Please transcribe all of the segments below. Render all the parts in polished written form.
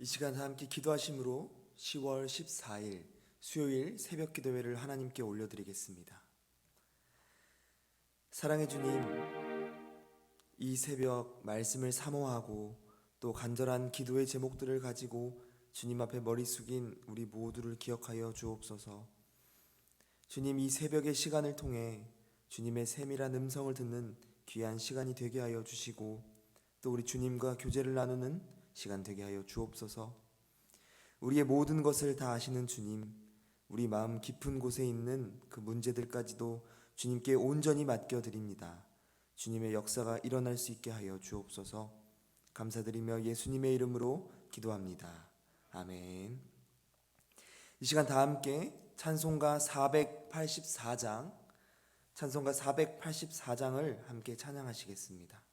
이 시간 함께 기도하심으로 10월 14일 수요일 새벽 기도회를 하나님께 올려드리겠습니다. 사랑의 주님, 이 새벽 말씀을 사모하고 또 간절한 기도의 제목들을 가지고 주님 앞에 머리 숙인 우리 모두를 기억하여 주옵소서. 주님, 이 새벽의 시간을 통해 주님의 세밀한 음성을 듣는 귀한 시간이 되게 하여 주시고 또 우리 주님과 교제를 나누는 시간 되게 하여 주옵소서. 우리의 모든 것을 다 아시는 주님, 우리 마음 깊은 곳에 있는 그 문제들까지도 주님께 온전히 맡겨드립니다. 주님의 역사가 일어날 수 있게 하여 주옵소서. 감사드리며 예수님의 이름으로 기도합니다. 아멘. 이 시간 다 함께 찬송가 484장을 함께 찬양하시겠습니다.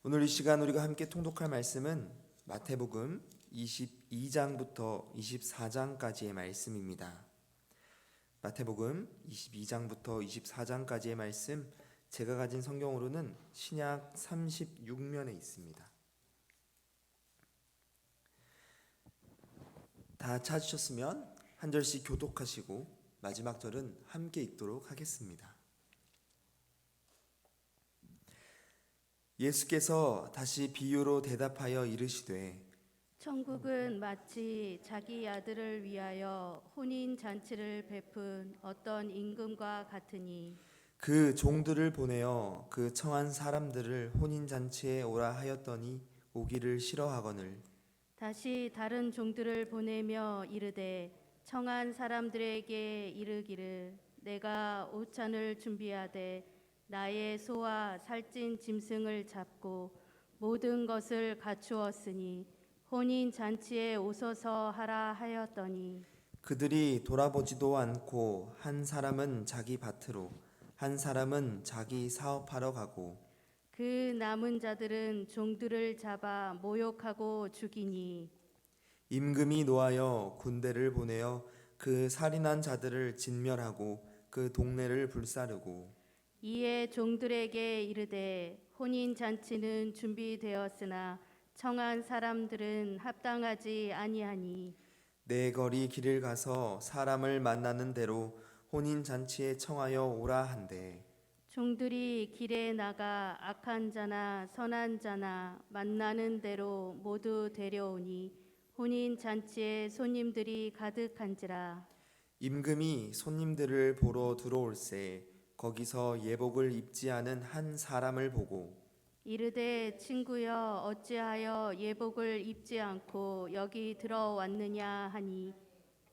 오늘 이 시간 우리가 함께 통독할 말씀은 마태복음 22장부터 24장까지의 말씀입니다. 마태복음 22장부터 24장까지의 말씀, 제가 가진 성경으로는 신약 36면에 있습니다. 다 찾으셨으면 한 절씩 교독하시고 마지막 절은 함께 읽도록 하겠습니다. 예수께서 다시 비유로 대답하여 이르시되 천국은 마치 자기 아들을 위하여 혼인 잔치를 베푼 어떤 임금과 같으니 그 종들을 보내어 그 청한 사람들을 혼인 잔치에 오라 하였더니 오기를 싫어하거늘 다시 다른 종들을 보내며 이르되 청한 사람들에게 이르기를 내가 오찬을 준비하되 나의 소와 살찐 짐승을 잡고 모든 것을 갖추었으니 혼인 잔치에 오소서 하라 하였더니 그들이 돌아보지도 않고 한 사람은 자기 밭으로 한 사람은 자기 사업하러 가고 그 남은 자들은 종들을 잡아 모욕하고 죽이니 임금이 노하여 군대를 보내어 그 살인한 자들을 진멸하고 그 동네를 불사르고 이에 종들에게 이르되 혼인 잔치는 준비되었으나 청한 사람들은 합당하지 아니하니 내 거리 길을 가서 사람을 만나는 대로 혼인 잔치에 청하여 오라 한대. 종들이 길에 나가 악한 자나 선한 자나 만나는 대로 모두 데려오니 혼인 잔치에 손님들이 가득한지라. 임금이 손님들을 보러 들어올세 거기서 예복을 입지 않은 한 사람을 보고 이르되 친구여 어찌하여 예복을 입지 않고 여기 들어왔느냐 하니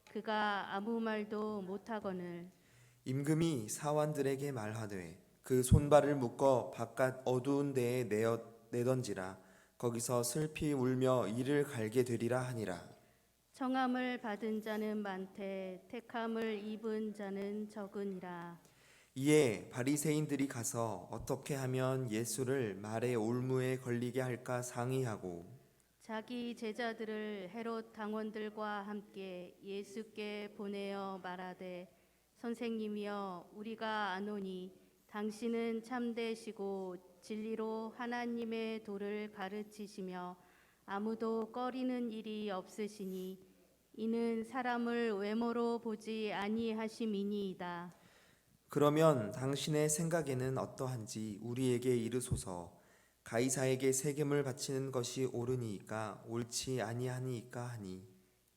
그가 아무 말도 못하거늘. 임금이 사환들에게 말하되 그 손발을 묶어 바깥 어두운 데에 내던지라. 거기서 슬피 울며 이를 갈게 되리라 하니라. 청함을 받은 자는 많되 택함을 입은 자는 적으니라. 이에 바리새인들이 가서 어떻게 하면 예수를 말의 올무에 걸리게 할까 상의하고 자기 제자들을 헤롯 당원들과 함께 예수께 보내어 말하되 선생님이여 우리가 아노니 당신은 참되시고 진리로 하나님의 도를 가르치시며 아무도 꺼리는 일이 없으시니 이는 사람을 외모로 보지 아니하심이니이다. 그러면 당신의 생각에는 어떠한지 우리에게 이르소서. 가이사에게 세금을 바치는 것이 옳으니이까 옳지 아니하니이까 하니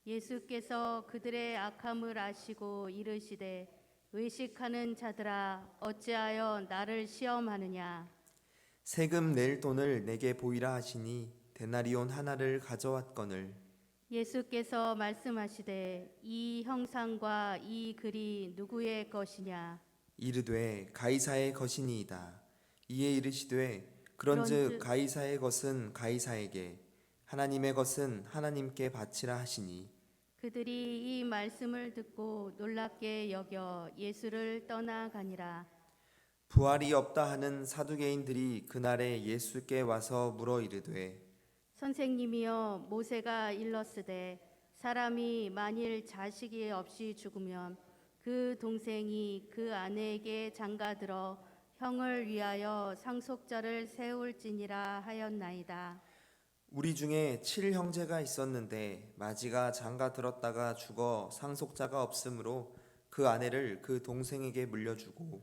예수께서 그들의 악함을 아시고 이르시되 외식하는 자들아 어찌하여 나를 시험하느냐. 세금 낼 돈을 내게 보이라 하시니 데나리온 하나를 가져왔거늘 예수께서 말씀하시되 이 형상과 이 글이 누구의 것이냐. 이르되 가이사의 것이니이다. 이에 이르시되 그런즉 가이사의 것은 가이사에게 하나님의 것은 하나님께 바치라 하시니 그들이 이 말씀을 듣고 놀랍게 여겨 예수를 떠나가니라. 부활이 없다 하는 사두개인들이 그날에 예수께 와서 물어 이르되 선생님이여 모세가 일렀으되 사람이 만일 자식이 없이 죽으면 그 동생이 그 아내에게 장가들어 형을 위하여 상속자를 세울지니라 하였나이다. 우리 중에 7형제가 있었는데 마지가 장가 들었다가 죽어 상속자가 없으므로 그 아내를 그 동생에게 물려주고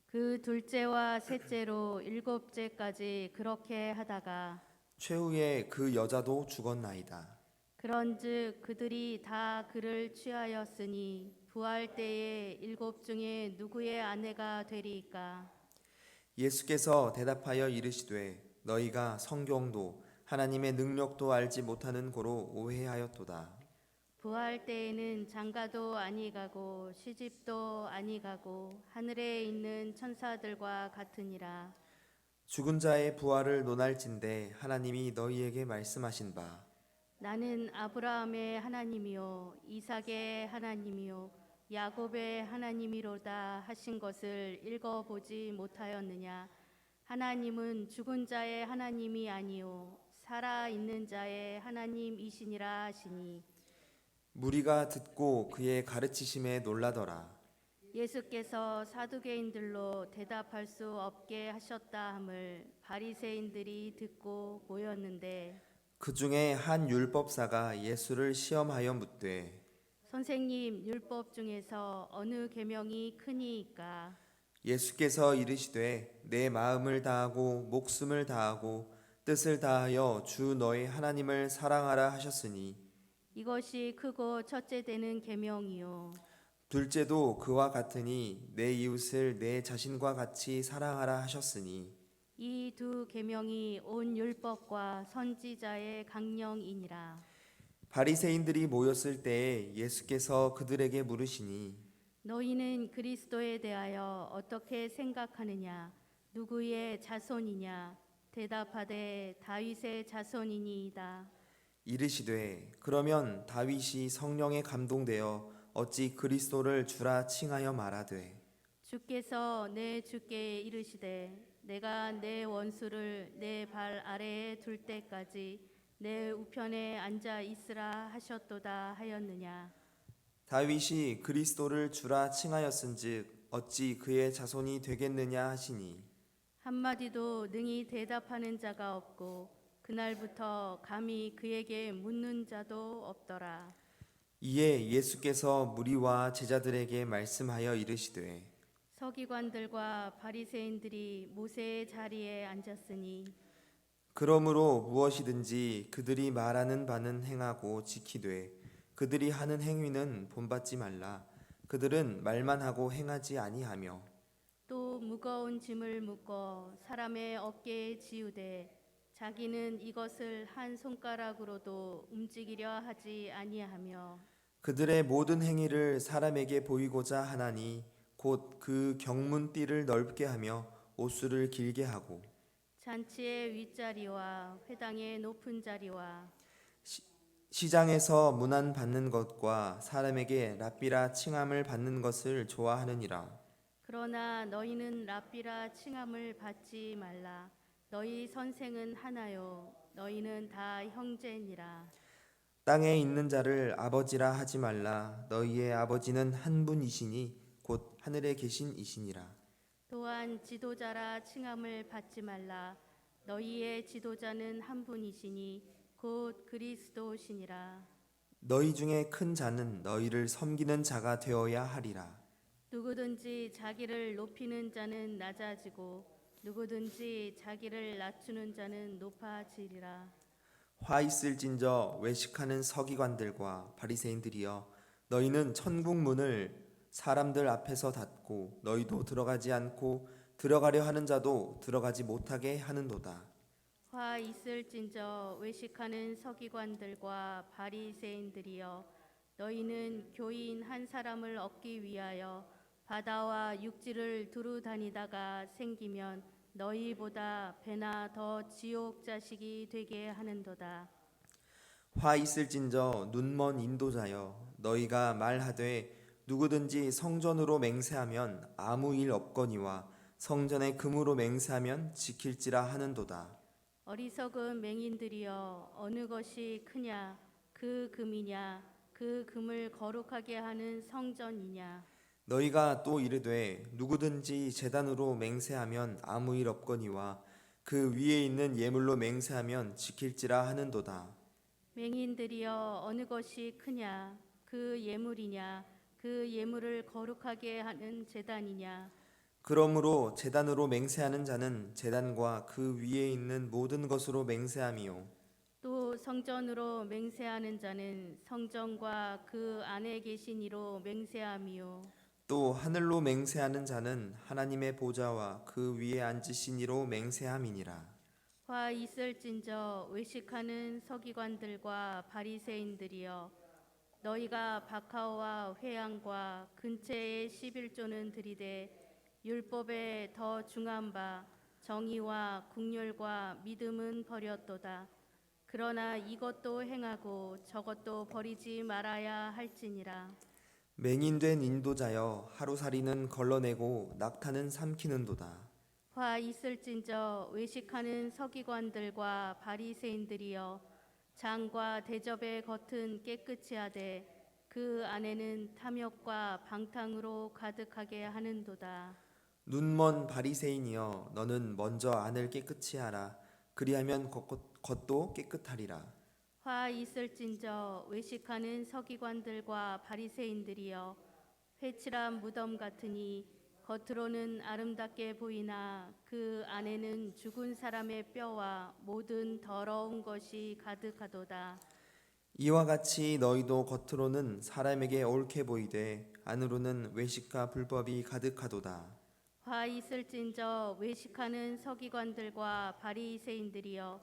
그 둘째와 셋째로 일곱째까지 그렇게 하다가 최후에 그 여자도 죽었나이다. 그런즉 그들이 다 그를 취하였으니 부활 때에 일곱 중에 누구의 아내가 되리이까. 예수께서 대답하여 이르시되 너희가 성경도 하나님의 능력도 알지 못하는 고로 오해하였도다. 부활 때에는 장가도 아니가고 시집도 아니가고 하늘에 있는 천사들과 같으니라. 죽은 자의 부활을 논할진대 하나님이 너희에게 말씀하신 바 나는 아브라함의 하나님이요 이삭의 하나님이요 야곱의 하나님이로다 하신 것을 읽어보지 못하였느냐. 하나님은 죽은 자의 하나님이 아니요 살아 있는 자의 하나님이시니라 하시니 무리가 듣고 그의 가르치심에 놀라더라. 예수께서 사두개인들로 대답할 수 없게 하셨다 함을 바리새인들이 듣고 모였는데 그 중에 한 율법사가 예수를 시험하여 묻되 선생님 율법 중에서 어느 계명이 크니이까. 예수께서 이르시되 내 마음을 다하고 목숨을 다하고 뜻을 다하여 주 너의 하나님을 사랑하라 하셨으니 이것이 크고 첫째 되는 계명이요 둘째도 그와 같으니 내 이웃을 내 자신과 같이 사랑하라 하셨으니 이 두 계명이 온 율법과 선지자의 강령이니라. 바리새인들이 모였을 때에 예수께서 그들에게 물으시니 너희는 그리스도에 대하여 어떻게 생각하느냐. 누구의 자손이냐. 대답하되 다윗의 자손이니이다. 이르시되 그러면 다윗이 성령에 감동되어 어찌 그리스도를 주라 칭하여 말하되 주께서 내 주께 이르시되 내가 내 원수를 내 발 아래에 둘 때까지 내 우편에 앉아 있으라 하셨도다 하였느냐. 다윗이 그리스도를 주라 칭하였은즉 어찌 그의 자손이 되겠느냐 하시니 한마디도 능히 대답하는 자가 없고 그날부터 감히 그에게 묻는 자도 없더라. 이에 예수께서 무리와 제자들에게 말씀하여 이르시되 서기관들과 바리새인들이 모세의 자리에 앉았으니 그러므로 무엇이든지 그들이 말하는 바는 행하고 지키되 그들이 하는 행위는 본받지 말라. 그들은 말만 하고 행하지 아니하며 또 무거운 짐을 묶어 사람의 어깨에 지우되 자기는 이것을 한 손가락으로도 움직이려 하지 아니하며 그들의 모든 행위를 사람에게 보이고자 하나니 곧 그 경문띠를 넓게 하며 옷수를 길게 하고 잔치의 윗자리와 회당의 높은 자리와 시장에서 문안 받는 것과 사람에게 랍비라 칭함을 받는 것을 좋아하느니라. 그러나 너희는 랍비라 칭함을 받지 말라. 너희 선생은 하나요 너희는 다 형제니라. 땅에 있는 자를 아버지라 하지 말라. 너희의 아버지는 한 분이시니 곧 하늘에 계신 이시니라. 또한 지도자라 칭함을 받지 말라. 너희의 지도자는 한 분이시니 곧 그리스도시니라. 너희 중에 큰 자는 너희를 섬기는 자가 되어야 하리라. 누구든지 자기를 높이는 자는 낮아지고 누구든지 자기를 낮추는 자는 높아지리라. 화 있을진저 외식하는 서기관들과 바리새인들이여 너희는 천국 문을 사람들 앞에서 닫고 너희도 들어가지 않고 들어가려 하는 자도 들어가지 못하게 하는도다. 화 있을진저 외식하는 서기관들과 바리새인들이여 너희는 교인 한 사람을 얻기 위하여 바다와 육지를 두루 다니다가 생기면 너희보다 배나 더 지옥 자식이 되게 하는도다. 화 있을진저 눈먼 인도자여 너희가 말하되 누구든지 성전으로 맹세하면 아무 일 없거니와 성전의 금으로 맹세하면 지킬지라 하는도다. 어리석은 맹인들이여 어느 것이 크냐 그 금이냐 그 금을 거룩하게 하는 성전이냐. 너희가 또 이르되 누구든지 제단으로 맹세하면 아무 일 없거니와 그 위에 있는 예물로 맹세하면 지킬지라 하는도다. 맹인들이여 어느 것이 크냐 그 예물이냐 그 예물을 거룩하게 하는 제단이냐. 그러므로 제단으로 맹세하는 자는 제단과 그 위에 있는 모든 것으로 맹세함이요 또 성전으로 맹세하는 자는 성전과 그 안에 계신 이로 맹세함이요 또 하늘로 맹세하는 자는 하나님의 보좌와 그 위에 앉으신 이로 맹세함이니라. 화 있을진저 외식하는 서기관들과 바리새인들이여 너희가 박하와 회양과 근처의 11조는 들이되 율법에 더 중한 바 정의와 국률과 믿음은 버렸도다. 그러나 이것도 행하고 저것도 버리지 말아야 할지니라. 맹인된 인도자여 하루살이는 걸러내고 낙타는 삼키는도다. 화 있을진저 외식하는 서기관들과 바리새인들이여 장과 대접의 겉은 깨끗이 하되 그 안에는 탐욕과 방탕으로 가득하게 하는도다. 눈먼 바리새인이여 너는 먼저 안을 깨끗이 하라. 그리하면 겉도 깨끗하리라. 화 있을진저 외식하는 서기관들과 바리새인들이여 회칠한 무덤 같으니 겉으로는 아름답게 보이나 그 안에는 죽은 사람의 뼈와 모든 더러운 것이 가득하도다. 이와 같이 너희도 겉으로는 사람에게 옳게 보이되 안으로는 외식과 불법이 가득하도다. 화 있을진저 외식하는 서기관들과 바리새인들이여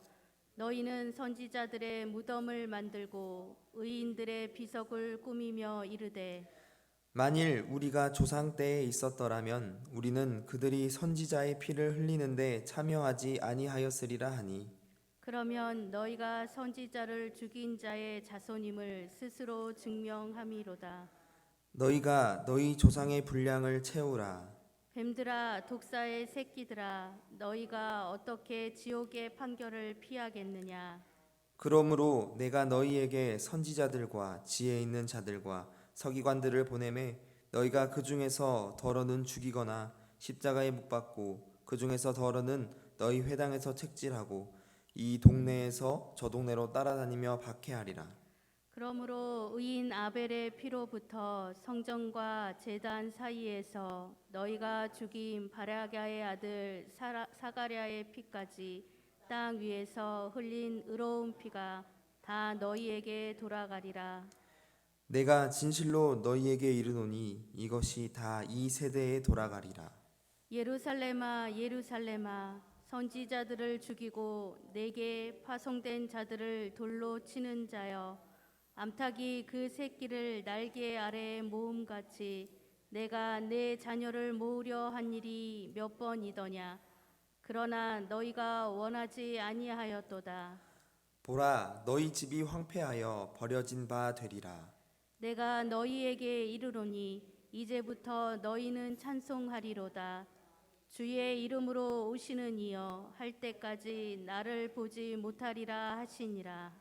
너희는 선지자들의 무덤을 만들고 의인들의 비석을 꾸미며 이르되 만일 우리가 조상 때에 있었더라면 우리는 그들이 선지자의 피를 흘리는데 참여하지 아니하였으리라 하니 그러면 너희가 선지자를 죽인 자의 자손임을 스스로 증명함이로다. 너희가 너희 조상의 분량을 채우라. 뱀들아 독사의 새끼들아 너희가 어떻게 지옥의 판결을 피하겠느냐. 그러므로 내가 너희에게 선지자들과 지혜 있는 자들과 서기관들을 보내매 너희가 그 중에서 더러는 죽이거나 십자가에 못 박고 그 중에서 더러는 너희 회당에서 책질하고 이 동네에서 저 동네로 따라다니며 박해하리라. 그러므로 의인 아벨의 피로부터 성전과 제단 사이에서 너희가 죽인 바라갸의 아들 사가랴의 피까지 땅 위에서 흘린 의로운 피가 다 너희에게 돌아가리라. 내가 진실로 너희에게 이르노니 이것이 다 이 세대에 돌아가리라. 예루살렘아 예루살렘아 선지자들을 죽이고 내게 파송된 자들을 돌로 치는 자여 암탉이 그 새끼를 날개 아래에 모음같이 내가 내 자녀를 모으려 한 일이 몇 번이더냐. 그러나 너희가 원하지 아니하였도다. 보라, 너희 집이 황폐하여 버려진 바 되리라. 내가 너희에게 이르노니 이제부터 너희는 찬송하리로다. 주의 이름으로 오시는 이여 할 때까지 나를 보지 못하리라 하시니라.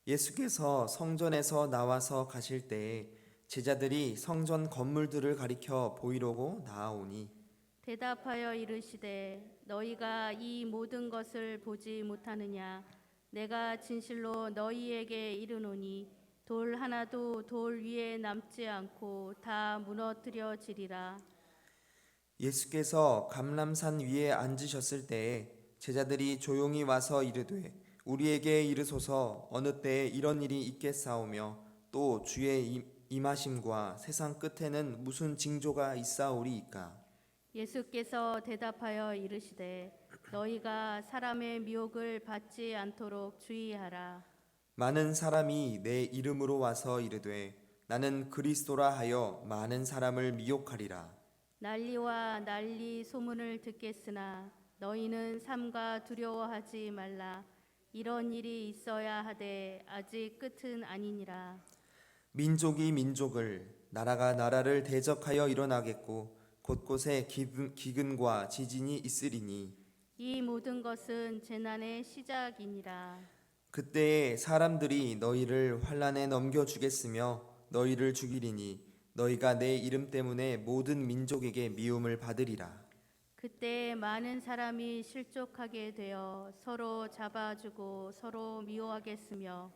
예수께서 성전에서 나와서 가실 때에 제자들이 성전 건물들을 가리켜 보이려고 나아오니 대답하여 이르시되 너희가 이 모든 것을 보지 못하느냐. 내가 진실로 너희에게 이르노니 돌 하나도 돌 위에 남지 않고 다 무너뜨려지리라. 예수께서 감람산 위에 앉으셨을 때에 제자들이 조용히 와서 이르되 우리에게 이르소서 어느 때에 이런 일이 있겠사오며 또 주의 임하심과 세상 끝에는 무슨 징조가 있사오리이까. 예수께서 대답하여 이르시되 너희가 사람의 미혹을 받지 않도록 주의하라. 많은 사람이 내 이름으로 와서 이르되 나는 그리스도라 하여 많은 사람을 미혹하리라. 난리와 난리 소문을 듣겠으나 너희는 삼가 두려워하지 말라. 이런 일이 있어야 하되 아직 끝은 아니니라. 민족이 민족을 나라가 나라를 대적하여 일어나겠고 곳곳에 기근과 지진이 있으리니 이 모든 것은 재난의 시작이니라. 그때에 사람들이 너희를 환란에 넘겨주겠으며 너희를 죽이리니 너희가 내 이름 때문에 모든 민족에게 미움을 받으리라. 그때 많은 사람이 실족하게 되어 서로 잡아주고 서로 미워하겠으며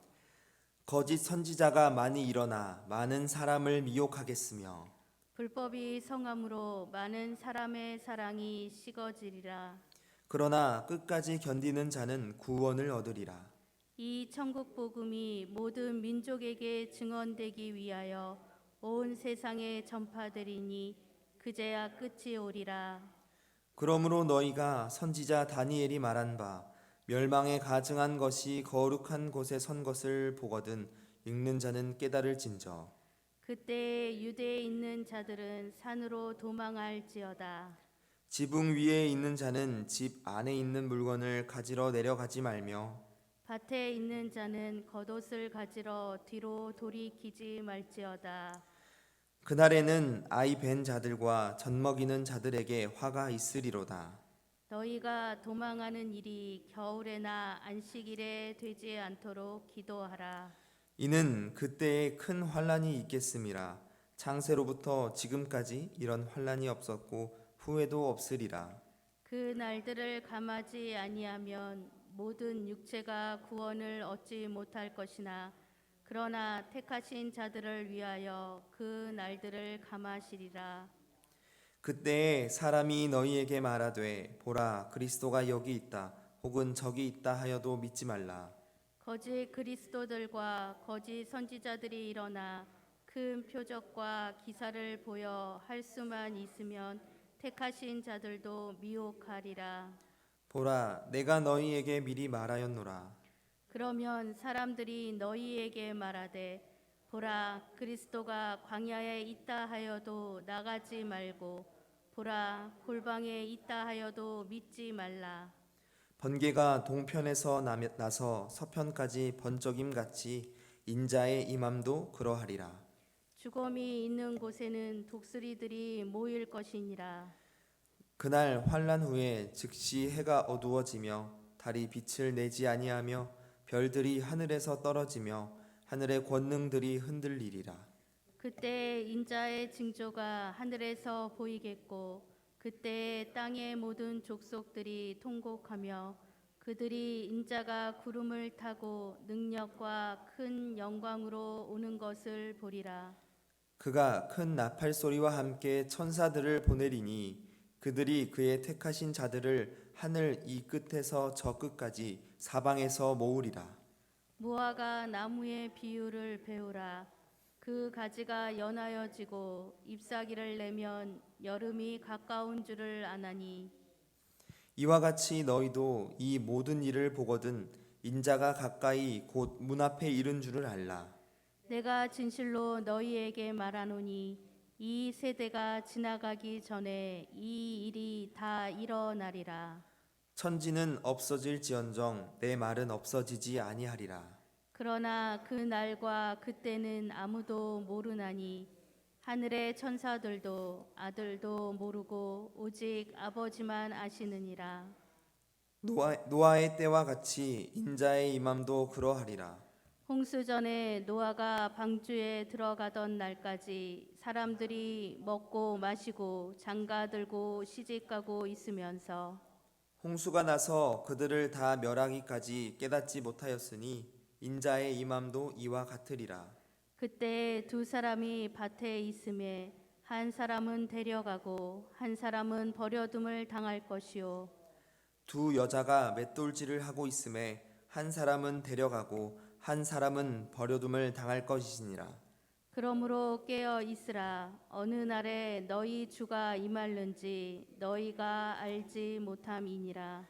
거짓 선지자가 많이 일어나 많은 사람을 미혹하겠으며 불법이 성함으로 많은 사람의 사랑이 식어지리라. 그러나 끝까지 견디는 자는 구원을 얻으리라. 이 천국 복음이 모든 민족에게 증언되기 위하여 온 세상에 전파되리니 그제야 끝이 오리라. 그러므로 너희가 선지자 다니엘이 말한 바 멸망에 가증한 것이 거룩한 곳에 선 것을 보거든 읽는 자는 깨달을진저. 그때 유대에 있는 자들은 산으로 도망할지어다. 지붕 위에 있는 자는 집 안에 있는 물건을 가지러 내려가지 말며 밭에 있는 자는 겉옷을 가지러 뒤로 돌이키지 말지어다. 그날에는 아이 벤 자들과 젖먹이는 자들에게 화가 있으리로다. 너희가 도망하는 일이 겨울에나 안식일에 되지 않도록 기도하라. 이는 그때에 큰 환란이 있겠음이라. 창세로부터 지금까지 이런 환란이 없었고 후에도 없으리라. 그 날들을 감하지 아니하면 모든 육체가 구원을 얻지 못할 것이나 그러나 택하신 자들을 위하여 그 날들을 감하시리라. 그때에 사람이 너희에게 말하되 보라 그리스도가 여기 있다 혹은 저기 있다 하여도 믿지 말라. 거짓 그리스도들과 거짓 선지자들이 일어나 큰 표적과 기사를 보여 할 수만 있으면 택하신 자들도 미혹하리라. 보라 내가 너희에게 미리 말하였노라. 그러면 사람들이 너희에게 말하되 보라 그리스도가 광야에 있다 하여도 나가지 말고 보라 골방에 있다 하여도 믿지 말라. 번개가 동편에서 나서 서편까지 번쩍임 같이 인자의 임함도 그러하리라. 죽음이 있는 곳에는 독수리들이 모일 것이니라. 그날 환란 후에 즉시 해가 어두워지며 달이 빛을 내지 아니하며 별들이 하늘에서 떨어지며 하늘의 권능들이 흔들리리라. 그때 인자의 징조가 하늘에서 보이겠고 그때 땅의 모든 족속들이 통곡하며 그들이 인자가 구름을 타고 능력과 큰 영광으로 오는 것을 보리라. 그가 큰 나팔 소리와 함께 천사들을 보내리니 그들이 그의 택하신 자들을 하늘 이 끝에서 저 끝까지 사방에서 모으리라. 무화과 나무의 비유를 배우라. 그 가지가 연하여지고 잎사귀를 내면 여름이 가까운 줄을 아나니 이와 같이 너희도 이 모든 일을 보거든 인자가 가까이 곧 문 앞에 이른 줄을 알라. 내가 진실로 너희에게 말하노니 이 세대가 지나가기 전에 이 일이 다 일어나리라. 천지는 없어질지언정 내 말은 없어지지 아니하리라. 그러나 그 날과 그때는 아무도 모르나니 하늘의 천사들도 아들도 모르고 오직 아버지만 아시느니라. 노아의 때와 같이 인자의 임함도 그러하리라. 홍수 전에 노아가 방주에 들어가던 날까지 사람들이 먹고 마시고 장가들고 시집가고 있으면서 홍수가 나서 그들을 다 멸하기까지 깨닫지 못하였으니 인자의 임함도 이와 같으리라. 그때 두 사람이 밭에 있음에 한 사람은 데려가고 한 사람은 버려둠을 당할 것이요 두 여자가 맷돌질을 하고 있음에 한 사람은 데려가고 한 사람은 버려둠을 당할 것이니라. 그러므로 깨어 있으라. 어느 날에 너희 주가 임할는지 너희가 알지 못함이니라.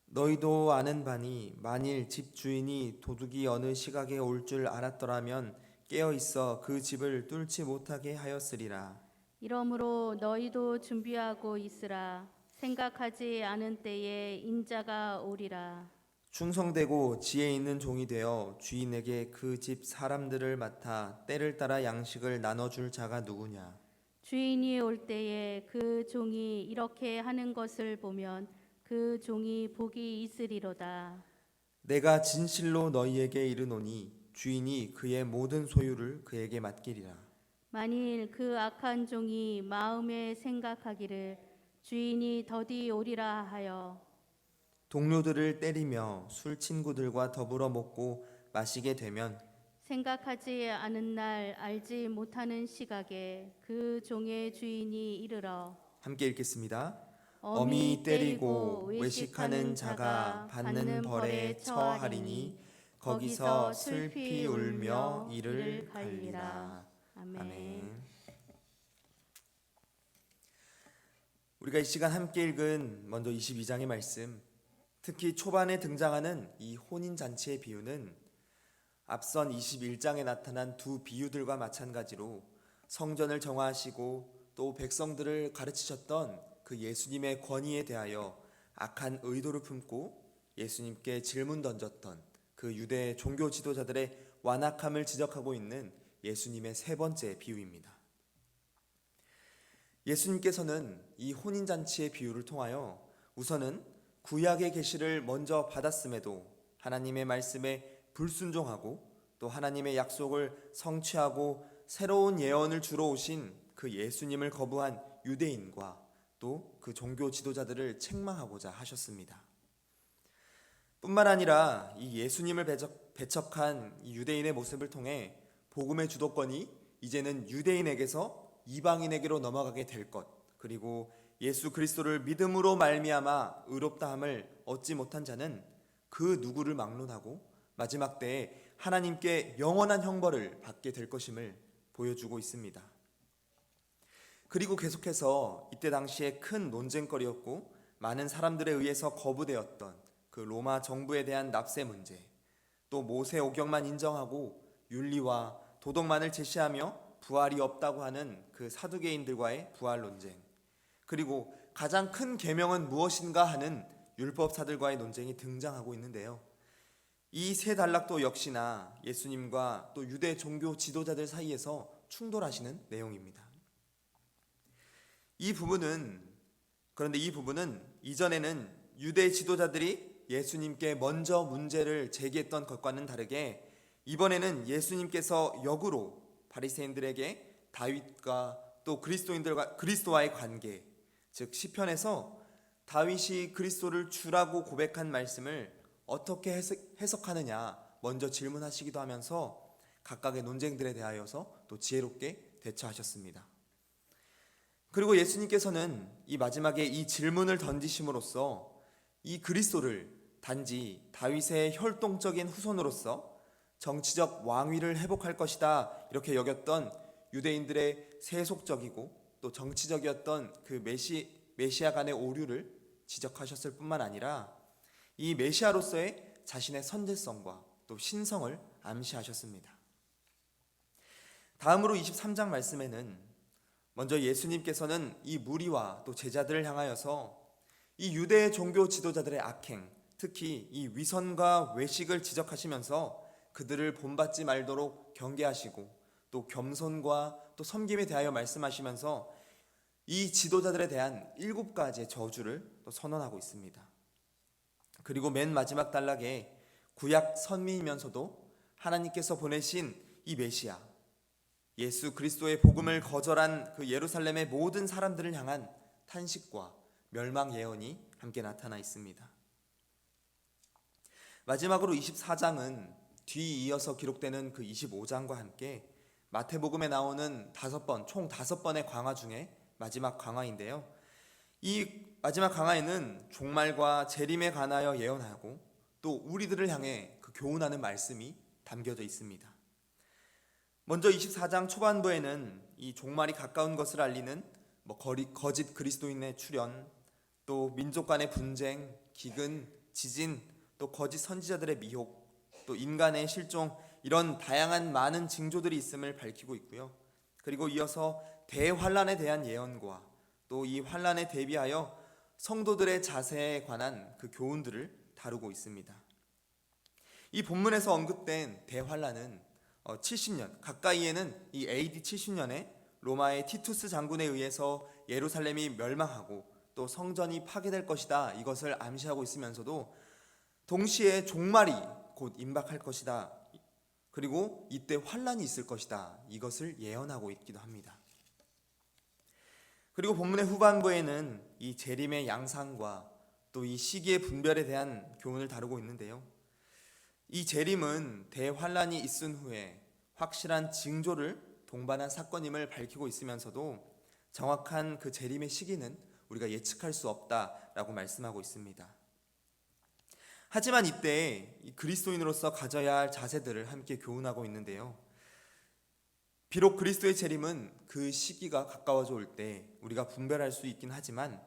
너희도 아는 바니 만일 집 주인이 도둑이 어느 시각에 올 줄 알았더라면 깨어 있어 그 집을 뚫지 못하게 하였으리라. 이러므로 너희도 준비하고 있으라. 생각하지 않은 때에 인자가 오리라. 충성되고 지혜 있는 종이 되어 주인에게 그 집 사람들을 맡아 때를 따라 양식을 나눠줄 자가 누구냐. 주인이 올 때에 그 종이 이렇게 하는 것을 보면 그 종이 복이 있으리로다. 내가 진실로 너희에게 이르노니 주인이 그의 모든 소유를 그에게 맡기리라. 만일 그 악한 종이 마음에 생각하기를 주인이 더디 오리라 하여 동료들을 때리며 술 친구들과 더불어 먹고 마시게 되면 생각하지 않은 날 알지 못하는 시각에 그 종의 주인이 이르러 함께 읽겠습니다. 어미 때리고 외식하는 자가 받는 벌에 처하리니 거기서 슬피 울며 이를 갈리라. 아멘. 우리가 이 시간 함께 읽은 먼저 22장의 말씀, 특히 초반에 등장하는 이 혼인잔치의 비유는 앞선 21장에 나타난 두 비유들과 마찬가지로 성전을 정화하시고 또 백성들을 가르치셨던 그 예수님의 권위에 대하여 악한 의도를 품고 예수님께 질문 던졌던 그 유대 종교 지도자들의 완악함을 지적하고 있는 예수님의 세 번째 비유입니다. 예수님께서는 이 혼인잔치의 비유를 통하여 우선은 구약의 계시를 먼저 받았음에도 하나님의 말씀에 불순종하고 또 하나님의 약속을 성취하고 새로운 예언을 주러 오신 그 예수님을 거부한 유대인과 또 그 종교 지도자들을 책망하고자 하셨습니다. 뿐만 아니라 이 예수님을 배척한 이 유대인의 모습을 통해 복음의 주도권이 이제는 유대인에게서 이방인에게로 넘어가게 될 것, 그리고 예수 그리스도를 믿음으로 말미암아 의롭다함을 얻지 못한 자는 그 누구를 막론하고 마지막 때에 하나님께 영원한 형벌을 받게 될 것임을 보여주고 있습니다. 그리고 계속해서 이때 당시에 큰 논쟁거리였고 많은 사람들에 의해서 거부되었던 그 로마 정부에 대한 납세 문제, 또 모세 오경만 인정하고 윤리와 도덕만을 제시하며 부활이 없다고 하는 그 사두개인들과의 부활 논쟁, 그리고 가장 큰 계명은 무엇인가 하는 율법사들과의 논쟁이 등장하고 있는데요. 이 세 단락도 역시나 예수님과 또 유대 종교 지도자들 사이에서 충돌하시는 내용입니다. 그런데 이 부분은 이전에는 유대 지도자들이 예수님께 먼저 문제를 제기했던 것과는 다르게 이번에는 예수님께서 역으로 바리새인들에게 다윗과 또 그리스도와의 관계, 즉 시편에서 다윗이 그리스도를 주라고 고백한 말씀을 어떻게 해석하느냐 먼저 질문하시기도 하면서 각각의 논쟁들에 대하여서 또 지혜롭게 대처하셨습니다. 그리고 예수님께서는 이 마지막에 이 질문을 던지심으로써 이 그리스도를 단지 다윗의 혈통적인 후손으로서 정치적 왕위를 회복할 것이다 이렇게 여겼던 유대인들의 세속적이고 또 정치적이었던 그 메시아 간의 오류를 지적하셨을 뿐만 아니라 이 메시아로서의 자신의 선제성과 또 신성을 암시하셨습니다. 다음으로 23장 말씀에는 먼저 예수님께서는 이 무리와 또 제자들을 향하여서 이 유대 종교 지도자들의 악행, 특히 이 위선과 외식을 지적하시면서 그들을 본받지 말도록 경계하시고 또 겸손과 또 섬김에 대하여 말씀하시면서 이 지도자들에 대한 7가지의 저주를 또 선언하고 있습니다. 그리고 맨 마지막 단락에 구약 선미이면서도 하나님께서 보내신 이 메시아 예수 그리스도의 복음을 거절한 그 예루살렘의 모든 사람들을 향한 탄식과 멸망 예언이 함께 나타나 있습니다. 마지막으로 24장은 뒤이어서 기록되는 그 25장과 함께 마태복음에 나오는 총 5번의 강화 중에 마지막 강화인데요. 이 마지막 강화에는 종말과 재림에 관하여 예언하고 또 우리들을 향해 그 교훈하는 말씀이 담겨져 있습니다. 먼저 24장 초반부에는 이 종말이 가까운 것을 알리는 거짓 그리스도인의 출현, 또 민족 간의 분쟁, 기근, 지진, 또 거짓 선지자들의 미혹, 또 인간의 실종, 이런 다양한 많은 징조들이 있음을 밝히고 있고요. 그리고 이어서 대환란에 대한 예언과 또 이 환란에 대비하여 성도들의 자세에 관한 그 교훈들을 다루고 있습니다. 이 본문에서 언급된 대환란은 70년, 가까이에는 이 AD 70년에 로마의 티투스 장군에 의해서 예루살렘이 멸망하고 또 성전이 파괴될 것이다, 이것을 암시하고 있으면서도 동시에 종말이 곧 임박할 것이다, 그리고 이때 환란이 있을 것이다, 이것을 예언하고 있기도 합니다. 그리고 본문의 후반부에는 이 재림의 양상과 또 이 시기의 분별에 대한 교훈을 다루고 있는데요. 이 재림은 대환란이 있은 후에 확실한 징조를 동반한 사건임을 밝히고 있으면서도 정확한 그 재림의 시기는 우리가 예측할 수 없다라고 말씀하고 있습니다. 하지만 이때 그리스도인으로서 가져야 할 자세들을 함께 교훈하고 있는데요. 비록 그리스도의 재림은 그 시기가 가까워져 올 때 우리가 분별할 수 있긴 하지만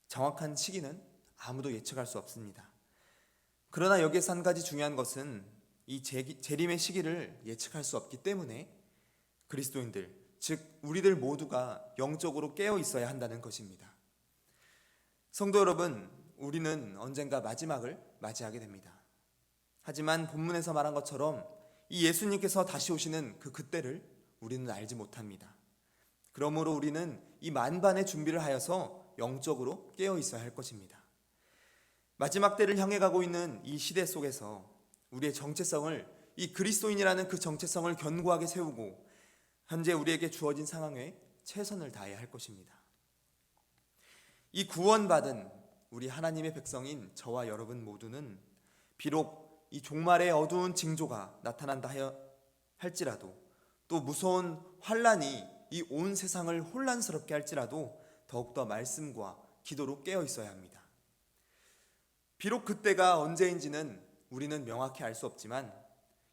정확한 시기는 아무도 예측할 수 없습니다. 그러나 여기에서 한 가지 중요한 것은 이 재림의 시기를 예측할 수 없기 때문에 그리스도인들, 즉 우리들 모두가 영적으로 깨어 있어야 한다는 것입니다. 성도 여러분, 우리는 언젠가 마지막을 맞이하게 됩니다. 하지만 본문에서 말한 것처럼 이 예수님께서 다시 오시는 그때를 우리는 알지 못합니다. 그러므로 우리는 이 만반의 준비를 하여서 영적으로 깨어 있어야 할 것입니다. 마지막 때를 향해 가고 있는 이 시대 속에서 우리의 정체성을, 이 그리스도인이라는 그 정체성을 견고하게 세우고 현재 우리에게 주어진 상황에 최선을 다해야 할 것입니다. 이 구원받은 우리 하나님의 백성인 저와 여러분 모두는 비록 이 종말의 어두운 징조가 나타난다 할지라도, 또 무서운 환란이 이 온 세상을 혼란스럽게 할지라도 더욱더 말씀과 기도로 깨어 있어야 합니다. 비록 그때가 언제인지는 우리는 명확히 알 수 없지만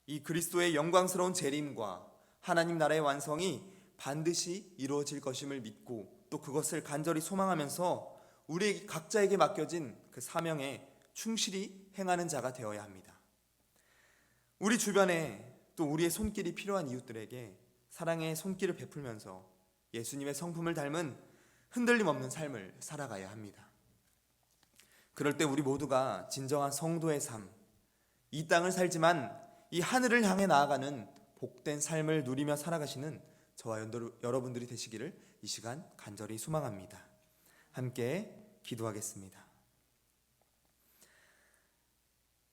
이 그리스도의 영광스러운 재림과 하나님 나라의 완성이 반드시 이루어질 것임을 믿고 또 그것을 간절히 소망하면서 우리 각자에게 맡겨진 그 사명에 충실히 행하는 자가 되어야 합니다. 우리 주변에 또 우리의 손길이 필요한 이웃들에게 사랑의 손길을 베풀면서 예수님의 성품을 닮은 흔들림 없는 삶을 살아가야 합니다. 그럴 때 우리 모두가 진정한 성도의 삶, 이 땅을 살지만 이 하늘을 향해 나아가는 복된 삶을 누리며 살아가시는 저와 여러분들이 되시기를 이 시간 간절히 소망합니다. 함께 기도하겠습니다.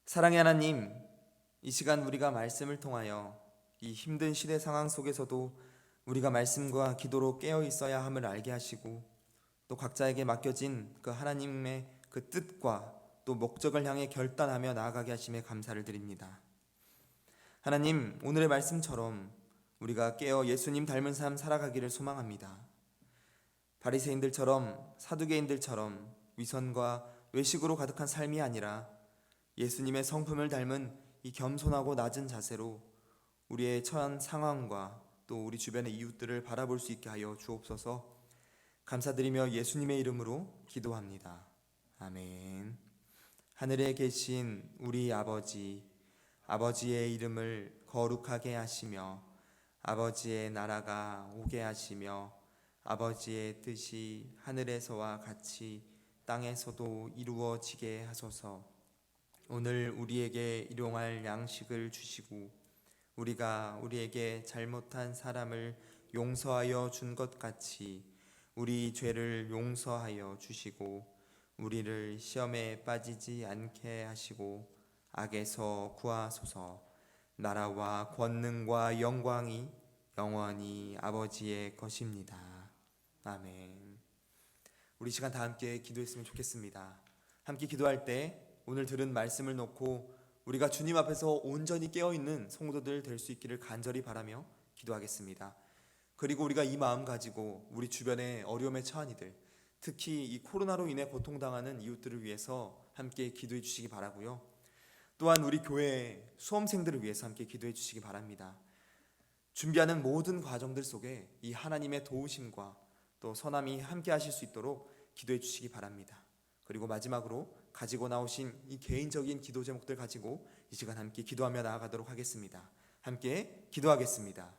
사랑의 하나님, 이 시간 우리가 말씀을 통하여 이 힘든 시대 상황 속에서도 우리가 말씀과 기도로 깨어 있어야 함을 알게 하시고 또 각자에게 맡겨진 그 하나님의 그 뜻과 또 목적을 향해 결단하며 나아가게 하심에 감사를 드립니다. 하나님, 오늘의 말씀처럼 우리가 깨어 예수님 닮은 삶 살아가기를 소망합니다. 바리새인들처럼 사두개인들처럼 위선과 외식으로 가득한 삶이 아니라 예수님의 성품을 닮은 이 겸손하고 낮은 자세로 우리의 처한 상황과 또 우리 주변의 이웃들을 바라볼 수 있게 하여 주옵소서. 감사드리며 예수님의 이름으로 기도합니다. 아멘. 하늘에 계신 우리 아버지, 아버지의 이름을 거룩하게 하시며 아버지의 나라가 오게 하시며 아버지의 뜻이 하늘에서와 같이 땅에서도 이루어지게 하소서. 오늘 우리에게 일용할 양식을 주시고 우리가 우리에게 잘못한 사람을 용서하여 준 것 같이 우리 죄를 용서하여 주시고 우리를 시험에 빠지지 않게 하시고 악에서 구하소서. 나라와 권능과 영광이 영원히 아버지의 것입니다. 아멘. 우리 시간 다 함께 기도했으면 좋겠습니다. 함께 기도할 때 오늘 들은 말씀을 놓고 우리가 주님 앞에서 온전히 깨어있는 성도들 될 수 있기를 간절히 바라며 기도하겠습니다. 그리고 우리가 이 마음 가지고 우리 주변의 어려움에 처한 이들, 특히 이 코로나로 인해 고통당하는 이웃들을 위해서 함께 기도해 주시기 바라고요. 또한 우리 교회 수험생들을 위해서 함께 기도해 주시기 바랍니다. 준비하는 모든 과정들 속에 이 하나님의 도우심과 또 선함이 함께 하실 수 있도록 기도해 주시기 바랍니다. 그리고 마지막으로 가지고 나오신 이 개인적인 기도 제목들 가지고 이 시간 함께 기도하며 나아가도록 하겠습니다. 함께 기도하겠습니다.